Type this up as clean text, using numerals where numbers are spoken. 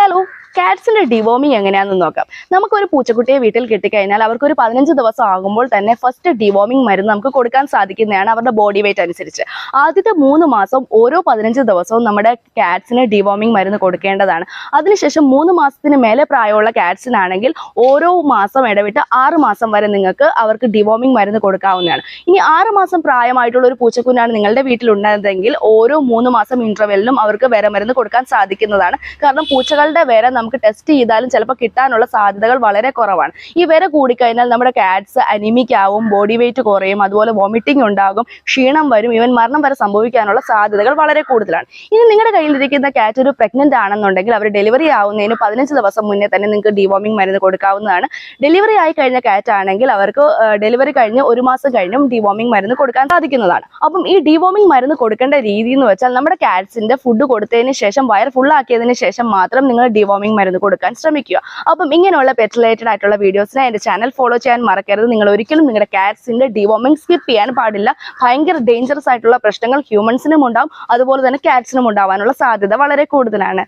Hello, കാറ്റ്സിന്റെ deworming എങ്ങനെയാണെന്ന് നോക്കാം. നമുക്കൊരു പൂച്ചക്കുട്ടിയെ വീട്ടിൽ കിട്ടിക്കഴിഞ്ഞാൽ അവർക്ക് ഒരു 15 ദിവസം ആകുമ്പോൾ തന്നെ ഫസ്റ്റ് ഡിവോമിങ് മരുന്ന് നമുക്ക് കൊടുക്കാൻ സാധിക്കുന്നതാണ് അവരുടെ ബോഡി വെയിറ്റ് അനുസരിച്ച്. ആദ്യത്തെ 3 മാസം ഓരോ 15 ദിവസവും നമ്മുടെ കാറ്റ്സിന് ഡിവോമിങ് മരുന്ന് കൊടുക്കേണ്ടതാണ്. അതിനുശേഷം 3 മാസത്തിന് മേലെ പ്രായമുള്ള കാറ്റ്സിനാണെങ്കിൽ ഓരോ മാസം ഇടവിട്ട് 6 മാസം വരെ നിങ്ങൾക്ക് അവർക്ക് ഡിവോമിങ് മരുന്ന് കൊടുക്കാവുന്നതാണ്. ഇനി 6 മാസം പ്രായമായിട്ടുള്ള ഒരു പൂച്ചക്കുഞ്ഞാണ് നിങ്ങളുടെ വീട്ടിലുള്ളതെങ്കിൽ ഓരോ 3 മാസം ഇന്റർവെല്ലിലും അവർക്ക് മരുന്ന് കൊടുക്കാൻ സാധിക്കുന്നതാണ്. കാരണം പൂച്ചകളുടെ നമുക്ക് ടെസ്റ്റ് ചെയ്താലും ചിലപ്പോൾ കിട്ടാനുള്ള സാധ്യതകൾ വളരെ കുറവാണ്. ഈ കൂടിക്കഴിഞ്ഞാൽ നമ്മുടെ കാറ്റ്സ് അനിമിക് ആവും, ബോഡി വെയിറ്റ് കുറയും, അതുപോലെ വോമിറ്റിംഗ് ഉണ്ടാകും, ക്ഷീണം വരും, ഈവൻ മരണം വരെ സംഭവിക്കാനുള്ള സാധ്യതകൾ വളരെ കൂടുതലാണ്. ഇനി നിങ്ങളുടെ കയ്യിലിരിക്കുന്ന കാറ്റ് ഒരു പ്രഗ്നന്റ് ആണെന്നുണ്ടെങ്കിൽ അവർ ഡെലിവറി ആവുന്നതിന് 15 ദിവസം മുന്നേ തന്നെ നിങ്ങൾക്ക് ഡിവോമിങ് മരുന്ന് കൊടുക്കാവുന്നതാണ്. ഡെലിവറി ആയി കഴിഞ്ഞ കാറ്റ് ആണെങ്കിൽ അവർക്ക് ഡെലിവറി കഴിഞ്ഞ് 1 മാസം കഴിഞ്ഞും ഡിവോമിങ് മരുന്ന് കൊടുക്കാൻ സാധിക്കുന്നതാണ്. അപ്പം ഈ ഡിവോമിങ് മരുന്ന് കൊടുക്കേണ്ട രീതി എന്ന് വെച്ചാൽ നമ്മുടെ കാറ്റ്സിന്റെ ഫുഡ് കൊടുത്തതിന് ശേഷം വയർ ഫുൾ ആക്കിയതിന് ശേഷം മാത്രം നിങ്ങൾ ഡിവോമിങ് മരുന്ന് കൊടുക്കാൻ ശ്രമിക്കുക. അപ്പം ഇങ്ങനെയുള്ള പെറ്റ് റിലേറ്റഡ് ആയിട്ടുള്ള വീഡിയോസിനെ എന്റെ ചാനൽ ഫോളോ ചെയ്യാൻ മറക്കരുത്. നിങ്ങൾ ഒരിക്കലും നിങ്ങളുടെ കാറ്റ്സിന്റെ ഡിവോമിങ് സ്കിപ്പ് ചെയ്യാൻ പാടില്ല. ഭയങ്കര ഡേഞ്ചറസ് ആയിട്ടുള്ള പ്രശ്നങ്ങൾ ഹ്യൂമൻസിനും ഉണ്ടാവും, അതുപോലെ തന്നെ കാറ്റ്സിനും ഉണ്ടാവാനുള്ള സാധ്യത വളരെ കൂടുതലാണ്.